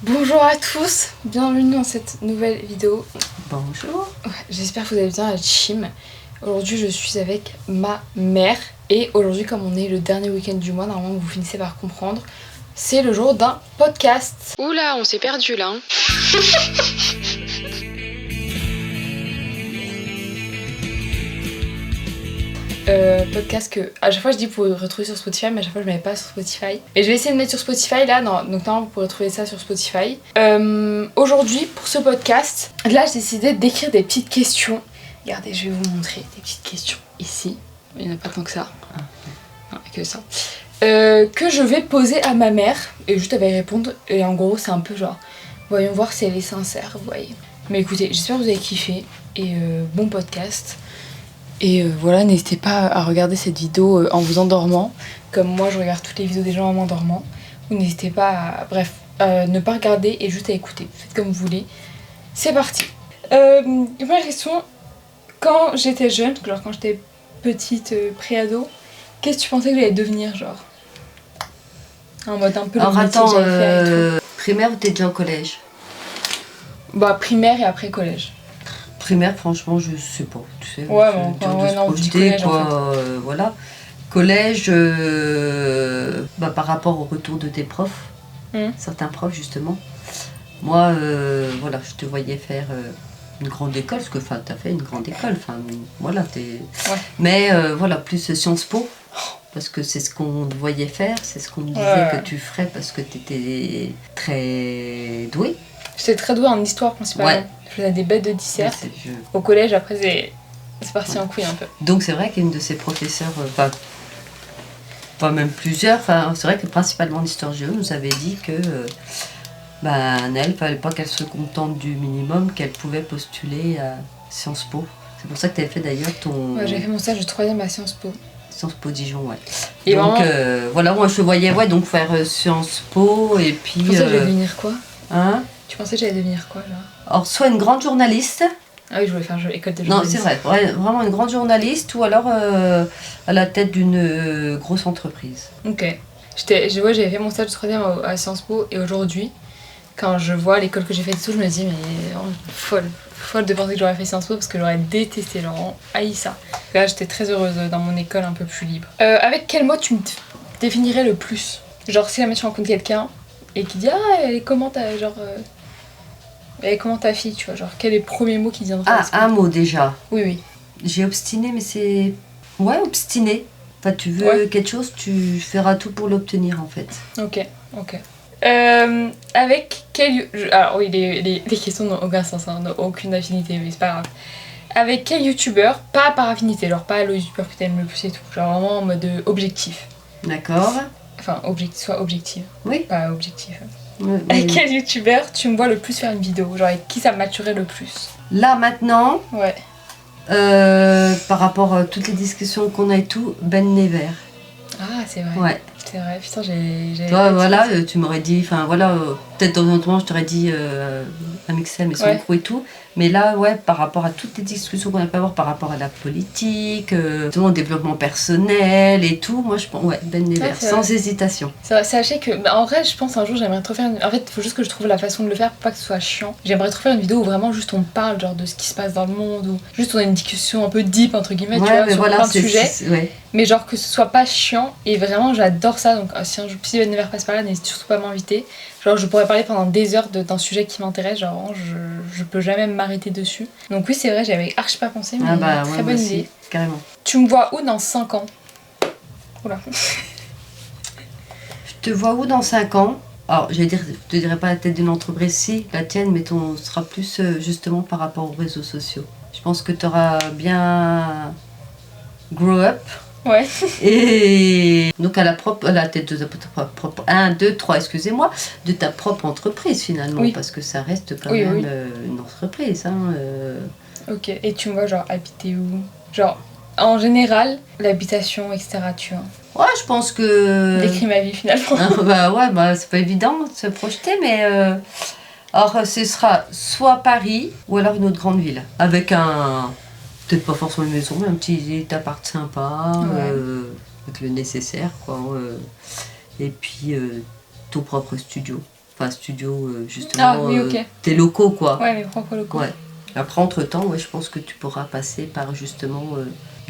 Bonjour à tous, bienvenue dans cette nouvelle vidéo. Bonjour. J'espère que vous allez bien à Chim. Aujourd'hui je suis avec ma mère et aujourd'hui comme on est le dernier week-end du mois, normalement vous finissez par comprendre, c'est le jour d'un podcast. Oula, on s'est perdu là. Podcast que à chaque fois je dis pour retrouver sur Spotify, mais à chaque fois je ne mets pas sur Spotify. Et je vais essayer de mettre sur Spotify là, non, donc normalement vous pourrez trouver ça sur Spotify. Aujourd'hui pour ce podcast, là j'ai décidé d'écrire des petites questions. Regardez, je vais vous montrer des petites questions ici. Il n'y en a pas tant que ça. Non, que ça. Que je vais poser à ma mère et juste elle va y répondre. Et en gros c'est un peu genre, voyons voir si elle est sincère, vous voyez. Mais écoutez, j'espère que vous avez kiffé et bon podcast. Et voilà, n'hésitez pas à regarder cette vidéo en vous endormant, comme moi je regarde toutes les vidéos des gens en m'endormant. Ou n'hésitez pas à ne pas regarder et juste à écouter. Faites comme vous voulez. C'est parti. Première question, quand j'étais jeune, genre quand j'étais petite, pré-ado, qu'est-ce que tu pensais que j'allais devenir, genre en mode un peu le métier que j'allais faire et tout. Primaire ou t'es déjà au collège? Bah primaire et après collège. Primaire, franchement, je sais pas. Tu sais, Ouais, c'est bon, dur de se non, petit projeter, collège quoi, en fait. voilà. Collège, par rapport au retour de tes profs, certains profs justement. Moi, voilà, je te voyais faire une grande école, parce que t'as fait une grande école, voilà, Ouais. Mais voilà, plus Sciences Po, parce que c'est ce qu'on te voyait faire, c'est ce qu'on me disait que tu ferais, parce que t'étais très douée. J'étais très douée en histoire principalement. Ouais. Je faisais des bêtes de dissert. Au collège, après, c'est parti en couille un peu. Donc c'est vrai qu'une de ses professeurs, pas même plusieurs, c'est vrai que principalement en histoire géo, nous avait dit que Naëlle, fallait pas qu'elle se contente du minimum, qu'elle pouvait postuler à Sciences Po. C'est pour ça que tu avais fait d'ailleurs ton... Ouais, j'avais fait mon stage de 3e à Sciences Po. Sciences Po Dijon, ouais. Et donc vraiment... voilà, moi je te voyais donc faire Sciences Po et puis... Tu pensais que j'allais devenir quoi? Hein? Tu pensais que j'allais devenir quoi, genre? Alors soit une grande journaliste... Ah oui, je voulais faire école de Non, journalisme. c'est vrai, vraiment une grande journaliste ou alors à la tête d'une grosse entreprise. Ok. J'avais fait mon stage de 3e à Sciences Po et aujourd'hui, quand je vois l'école que j'ai faite et tout, je me dis, mais folle de penser que j'aurais fait Sciences Po parce que j'aurais détesté, genre haï ça. Là, j'étais très heureuse dans mon école un peu plus libre. Avec quel mot tu me définirais le plus? Genre, si jamais tu rencontres quelqu'un et qui dit, ah, elle est comment ta, genre, elle est comment ta fille, tu vois, genre, quel est le premier mot qui viendrait à l'esprit? Un mot déjà. Oui. J'ai obstiné, mais c'est... Ouais, obstiné. Tu veux quelque chose, tu feras tout pour l'obtenir, en fait. Ok. Avec quel... Alors oui, les questions n'ont aucun sens, n'ont aucune affinité, mais c'est pas grave. Avec quel youtubeur, pas par affinité, genre pas le youtubeur que t'aimes le plus et tout, genre vraiment en mode objectif. D'accord. Enfin, soit objectif. Oui. Pas objectif. Avec quel youtubeur tu me vois le plus faire une vidéo? Genre avec qui ça me matcherait le plus? Là, maintenant... Ouais. Par rapport à toutes les discussions qu'on a et tout, Ben Never. Ah, c'est vrai. Ouais. C'est vrai, putain, j'ai... Toi, voilà, tu m'aurais dit, peut-être dans un autre moment, je t'aurais dit un Mixel, mais son crew et tout. Mais là, ouais, par rapport à toutes les discussions qu'on a pu avoir, par rapport à la politique, au développement personnel et tout, moi, je pense, Ben Never, sans hésitation. C'est vrai, sachez que, en vrai, je pense un jour, j'aimerais trop faire En fait, il faut juste que je trouve la façon de le faire pour pas que ce soit chiant. J'aimerais trop faire une vidéo où vraiment juste on parle, genre, de ce qui se passe dans le monde, ou juste on a une discussion un peu deep, entre guillemets, tu vois, sur plein de sujets. Mais genre que ce soit pas chiant, et vraiment, j'adore ça. Donc, si Ben Never passe par là, n'hésite surtout pas à m'inviter. Genre, je pourrais parler pendant des heures d'un sujet qui m'intéresse, genre, je peux jamais m'arrêter dessus. Donc, oui, c'est vrai, j'avais archi pas pensé, mais très bonne idée. Carrément. Tu me vois où dans 5 ans? Oula. Je te vois où dans 5 ans? Alors, je te dirais pas la tête d'une entreprise, si, la tienne, mais ton sera plus justement par rapport aux réseaux sociaux. Je pense que tu auras bien grow up. Ouais. Et donc à la tête de ta propre 1, 2, 3, excusez-moi, de ta propre entreprise finalement, parce que ça reste quand même une entreprise. Ok, et tu me vois genre habiter où? Genre en général, l'habitation, etc. tu vois. Ouais, je pense que... Décris ma vie finalement. C'est pas évident de se projeter, mais... Alors ce sera soit Paris ou alors une autre grande ville, avec peut-être pas forcément une maison, mais un petit appart sympa, avec le nécessaire, quoi. Et puis ton propre studio. Enfin, studio, justement, Ah oui, ok. tes locaux, quoi. Ouais, mes propres locaux. Ouais. Après, entre-temps, ouais, je pense que tu pourras passer par, justement,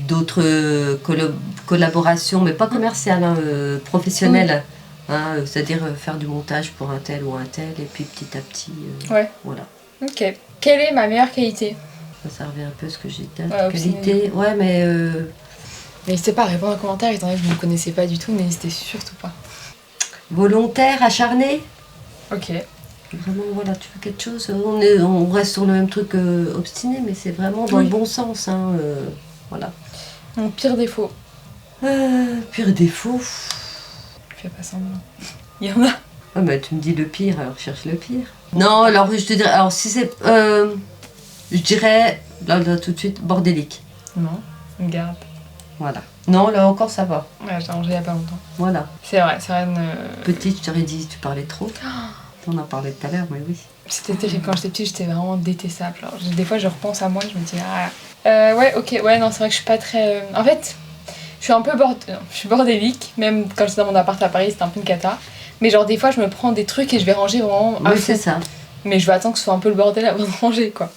d'autres collaborations, mais pas commerciales, hein, professionnelles. Hein, c'est-à-dire faire du montage pour un tel ou un tel, et puis petit à petit, Ouais. voilà. Ok. Quelle est ma meilleure qualité? Ça revient un peu à ce que j'ai dit. Ouais, Qualité, ouais, mais N'hésitez pas à répondre en commentaire, étant donné que vous ne me connaissez pas du tout, n'hésitez surtout pas. volontaire, acharné. Ok. Vraiment, voilà, tu fais quelque chose. On reste sur le même truc obstiné, mais c'est vraiment dans le bon sens. Hein, voilà. Mon pire défaut. Pire défaut. Fais pas semblant. Il y en a. Ah bah tu me dis le pire, alors cherche le pire. Non, alors je te dirais, alors si c'est, je dirais, là tout de suite, bordélique. Non, une garde. Voilà. Non, là encore ça va. Ouais, j'ai rangé il y a pas longtemps. Voilà. C'est vrai une... Petite, je t'aurais dit, tu parlais trop. On en parlait tout à l'heure, mais oui. C'était terrible quand j'étais petite, j'étais vraiment détestable. Alors, des fois, je repense à moi et je me dis, ouais, ok, ouais, non, c'est vrai que je suis pas très. En fait, je suis un peu je suis bordélique, même quand j'étais dans mon appart à Paris, c'était un peu une cata. Mais genre, des fois, je me prends des trucs et je vais ranger vraiment. Oui, c'est ça. Mais je vais attendre que ce soit un peu le bordel avant de ranger, quoi.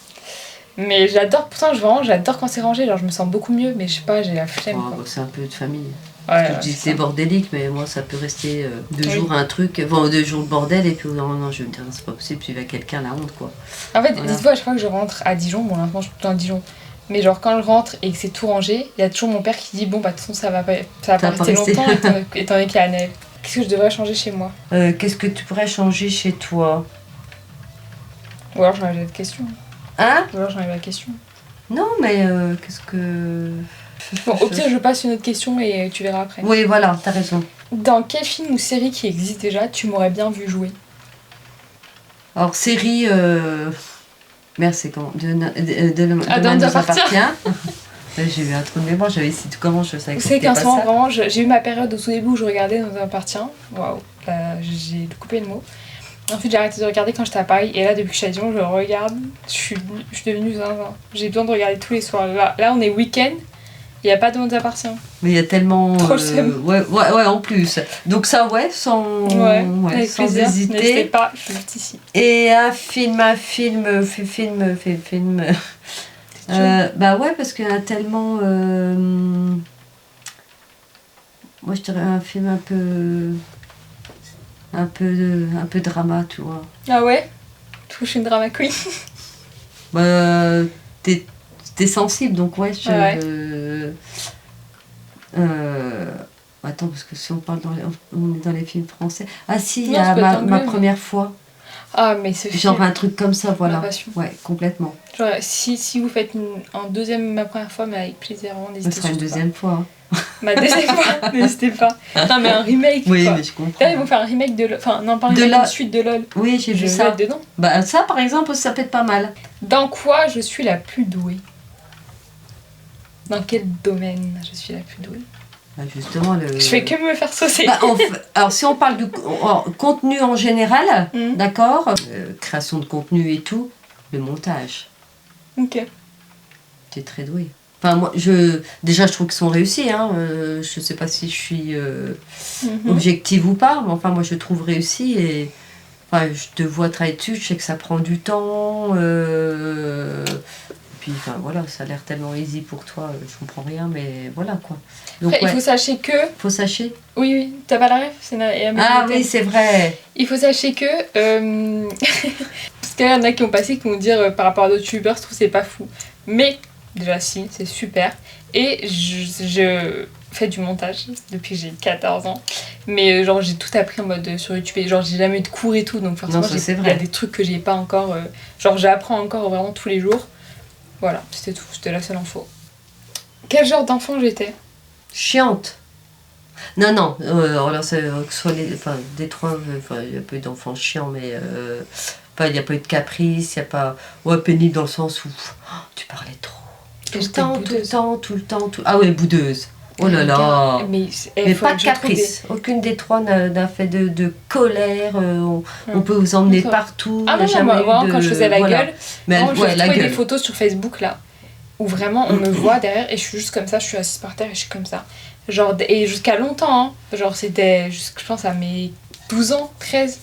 Mais j'adore, pourtant, j'adore quand c'est rangé, genre, je me sens beaucoup mieux, mais je sais pas, j'ai la flemme. Oh, bah, c'est un peu de famille. Ouais, je dis c'est bordélique, mais moi ça peut rester 2 jours un truc, bon, 2 jours de bordel, et puis non, je vais me dire, c'est pas possible, puis il va quelqu'un la honte, quoi. En fait, Voilà. dites-vous, à chaque fois que je rentre à Dijon, bon, maintenant je suis tout le temps à Dijon, mais genre quand je rentre et que c'est tout rangé, il y a toujours mon père qui dit, bon, bah, de toute façon, ça va pas rester longtemps, étant donné qu'il y a la neige. Qu'est-ce que je devrais changer chez moi? Qu'est-ce que tu pourrais changer chez toi? Ou alors j'enlève la question. Hein? Ou alors j'enlève la question. Non, mais qu'est-ce que... Bon, au pire, je passe une autre question et tu verras après. Oui, voilà, t'as raison. Dans quel film ou série qui existe déjà, tu m'aurais bien vu jouer? Alors, série... Merde, c'est comment? Demain nous appartient. J'ai eu un trou de mémoire, j'avais essayé de comment je savais que Vous savez c'était qu'en pas ce moment, ça. vraiment, j'ai eu ma période au tout début où je regardais Nous appartient. Waouh, j'ai coupé le mot. Ensuite, j'ai arrêté de regarder quand j'étais à Paris. Et là, depuis que je suis à Dijon, je regarde. Je suis devenue zinzin. J'ai besoin de regarder tous les soirs. Là on est week-end. Il n'y a pas de Nous appartient. Mais il y a tellement... Trop le seum. Ouais, en plus. Donc ça, ouais, sans avec sans plaisir. hésiter. N'hésitez pas, je suis juste ici. Et un film... bah ouais, parce qu'il y en a tellement... Moi, je dirais un film un peu drama, tu vois. Ah ouais? Je suis une drama queen. Bah, t'es sensible, donc ouais, attends, parce que si on parle on est dans les films français. Ah si, il y a ma première fois. Ah, mais ce Genre film. un truc comme ça, voilà. Ma passion. Ouais, complètement. Genre, si vous faites un deuxième ma première fois, mais avec plaisir, vraiment, Ce n'hésitez sera une deuxième fois. Hein. Ma deuxième fois, n'hésitez pas. Non, mais un remake. Oui, quoi. mais je comprends. Là, ils vont faire un remake de LOL. Enfin, non, pas un remake, une suite de LOL. Oui, j'ai vu Je vais ça. être dedans. Bah, ça, par exemple, ça peut être pas mal. Dans quoi je suis la plus douée? Dans quel domaine je suis la plus douée? Bah, justement, Je fais que me faire saucer. Bah, alors, si on parle du contenu en général, d'accord, création de contenu et tout, le montage. Ok. Tu es très douée. Enfin, moi, déjà, je trouve qu'ils sont réussis. Hein. Je sais pas si je suis objective ou pas, mais enfin, moi, je trouve réussi. Et enfin, je te vois travailler dessus, je sais que ça prend du temps. Puis, enfin, voilà, ça a l'air tellement easy pour toi, je comprends rien, mais voilà, quoi. Donc, après, il faut sachez que... Faut sachez. Oui, t'as pas la ref? Ah oui, c'est vrai. Il faut sachez que... parce qu'il y en a qui ont passé qui vont dire par rapport à d'autres youtubeurs, je trouve que c'est pas fou. Mais, déjà si, c'est super. Et je fais du montage depuis que j'ai 14 ans. Mais genre, j'ai tout appris en mode sur YouTube. Et genre, j'ai jamais eu de cours et tout. Donc forcément, il y a des trucs que j'ai pas encore... genre, j'apprends encore vraiment tous les jours. Voilà, c'était tout. C'était la seule info. Quel genre d'enfant j'étais? Chiante. Non, alors c'est que ce soit des trois, il n'y a pas eu d'enfants chiants, mais il n'y a pas eu de caprice, il n'y a pas... Ouais, pénible dans le sens où tu parlais trop. Tout le temps. Ah ouais, boudeuse. Oh là là. Mais pas de caprice. Aucune des trois n'a fait de colère. On peut vous emmener partout. Ah non, moi, quand je faisais la gueule, j'ai trouvé des photos sur Facebook là, où vraiment on me voit derrière et je suis juste comme ça, je suis assise par terre et je suis comme ça. Genre, et jusqu'à longtemps, hein. Genre c'était, je pense à mes 12 ans, 13.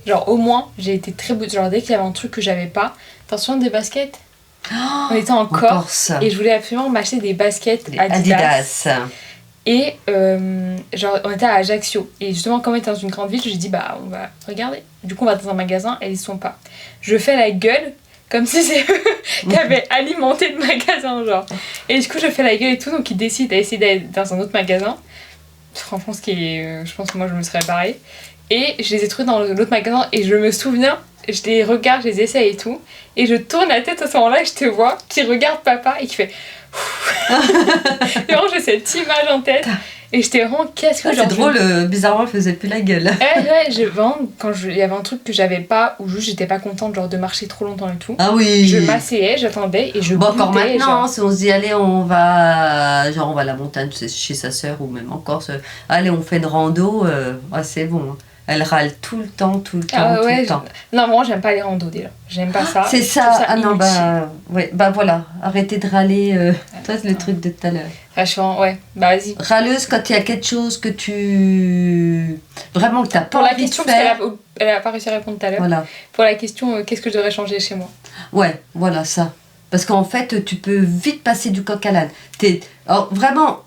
Genre au moins, j'ai été très beau. Genre dès qu'il y avait un truc que j'avais pas, attention des baskets. On était en Corse et je voulais absolument m'acheter des baskets Adidas. Et genre on était à Ajaccio et justement comme on était dans une grande ville, j'ai dit bah on va regarder. Du coup on va dans un magasin et ils sont pas. Je fais la gueule comme si c'est eux qui avaient alimenté le magasin genre. Et du coup je fais la gueule et tout, donc ils décident d'essayer d'aller dans un autre magasin. Franchement ce qui est, je pense que moi je me serais barrée. Et je les ai trouvés dans l'autre magasin et je me souviens, je les regarde, je les essaye et tout. Et je tourne la tête à ce moment-là et je te vois qui regarde papa et qui fait... Vraiment j'ai cette image en tête. Et j'étais vraiment qu'est-ce que c'est drôle, bizarrement elle faisait plus la gueule. Vraiment, quand il y avait un truc que j'avais pas, ou juste j'étais pas contente genre de marcher trop longtemps et tout. Ah oui. Je m'asseyais, j'attendais et je bon goûtais, encore maintenant, genre... si on se dit allez on va à la montagne chez sa sœur ou même en Corse, allez on fait de rando, c'est bon. Elle râle tout le temps. Non, moi j'aime pas les randos déjà. J'aime pas ça. C'est ça. Voilà. Arrêtez de râler. Toi, c'est le truc de tout à l'heure. Franchement, ouais. Bah vas-y. Râleuse quand il y a quelque chose que tu... Vraiment que t'as pas envie de faire. Pour la question, parce qu'elle a pas réussi à répondre tout à l'heure. Voilà. Pour la question, qu'est-ce que je devrais changer chez moi ? Ouais, voilà ça. Parce qu'en fait, tu peux vite passer du coq à l'âne. Alors, vraiment...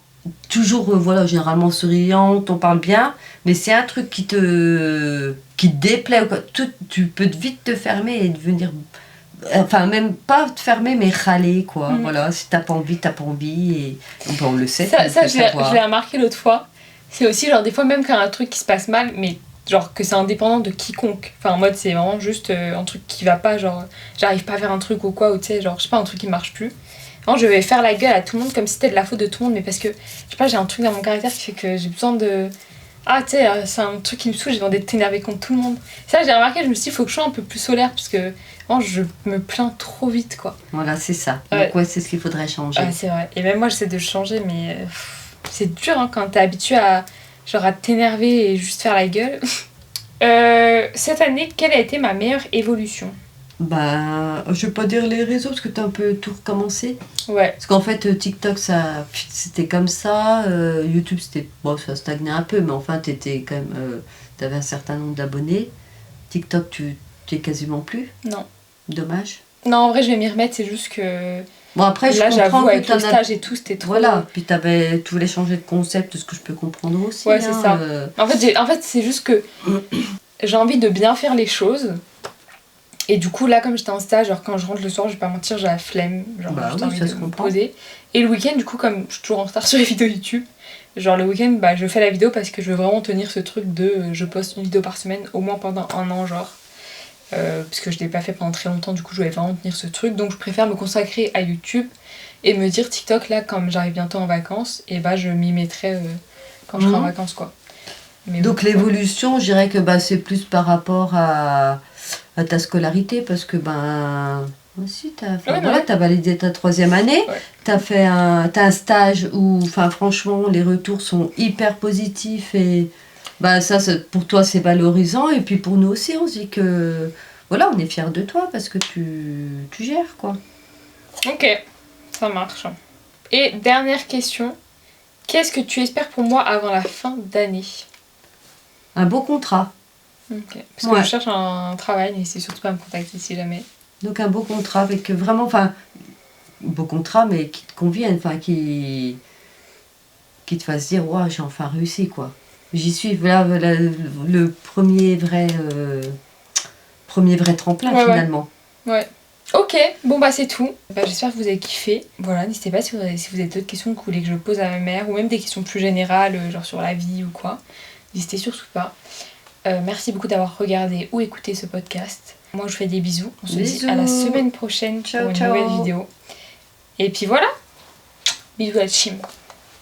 toujours généralement souriante, on parle bien, mais c'est un truc qui te déplaît ou quoi, tu peux vite te fermer et devenir, enfin même pas te fermer mais râler quoi. Voilà, si t'as pas envie et on le sait. Ça je l'ai remarqué l'autre fois. C'est aussi genre des fois même quand il y a un truc qui se passe mal, mais genre que c'est indépendant de quiconque. Enfin en mode c'est vraiment juste un truc qui va pas, genre j'arrive pas à faire un truc ou quoi, ou tu sais genre je sais pas, un truc qui marche plus. Non, je vais faire la gueule à tout le monde comme si c'était de la faute de tout le monde, mais parce que, je sais pas, j'ai un truc dans mon caractère qui fait que j'ai besoin de... Ah, tu sais, c'est un truc qui me saoule, j'ai besoin d'être énervée contre tout le monde. Ça, j'ai remarqué, je me suis dit, il faut que je sois un peu plus solaire, parce que, je me plains trop vite, quoi. Voilà, c'est ça. Donc, c'est ce qu'il faudrait changer. Ouais, c'est vrai. Et même moi, j'essaie de changer, mais c'est dur, hein, quand t'es habitué à t'énerver et juste faire la gueule. Cette année, quelle a été ma meilleure évolution ? Je vais pas dire les réseaux parce que t'as un peu tout recommencé. Ouais. Parce qu'en fait, TikTok, c'était comme ça. YouTube, ça stagnait un peu, mais enfin, t'avais un certain nombre d'abonnés. TikTok, tu es quasiment plus. Non. Dommage. Non, en vrai, je vais m'y remettre, c'est juste que... Bon, après, là, je comprends avec le stage et tout, c'était trop... Voilà, puis tu voulais changer de concept, ce que je peux comprendre aussi. Ouais, c'est ça. En fait, c'est juste que j'ai envie de bien faire les choses. Et du coup, là, comme j'étais en stage, genre quand je rentre le soir, je vais pas mentir, j'ai la flemme. Genre, j'ai envie de me poser. Et le week-end, du coup, comme je suis toujours en retard sur les vidéos YouTube, genre le week-end, je fais la vidéo parce que je veux vraiment tenir ce truc de je poste une vidéo par semaine, au moins pendant un an, genre. Parce que je l'ai pas fait pendant très longtemps, du coup, je voulais vraiment tenir ce truc. Donc, je préfère me consacrer à YouTube et me dire TikTok, là, comme j'arrive bientôt en vacances, et je m'y mettrai quand je serai en vacances, quoi. Mais donc, l'évolution, je dirais que c'est plus par rapport à ta scolarité parce que aussi t'as validé ta 3e année, t'as un stage où franchement les retours sont hyper positifs et ça pour toi c'est valorisant et puis pour nous aussi on se dit que on est fiers de toi parce que tu gères quoi. Ok, ça marche. Et dernière question, qu'est-ce que tu espères pour moi avant la fin d'année ? Un beau contrat. Ok. Parce que je cherche un travail, mais c'est surtout pas à me contacter si jamais. Donc un beau contrat avec vraiment, beau contrat mais qui te convienne, qui te fasse dire waouh j'ai enfin réussi quoi. J'y suis le premier vrai tremplin finalement. Ouais. Ok, bon c'est tout. J'espère que vous avez kiffé. Voilà, n'hésitez pas si vous avez d'autres questions que vous voulez que je pose à ma mère ou même des questions plus générales, genre sur la vie ou quoi. N'hésitez surtout pas. Merci beaucoup d'avoir regardé ou écouté ce podcast. Moi je vous fais des bisous. On se dit à la semaine prochaine pour une nouvelle vidéo. Et puis voilà. Bisous à la team.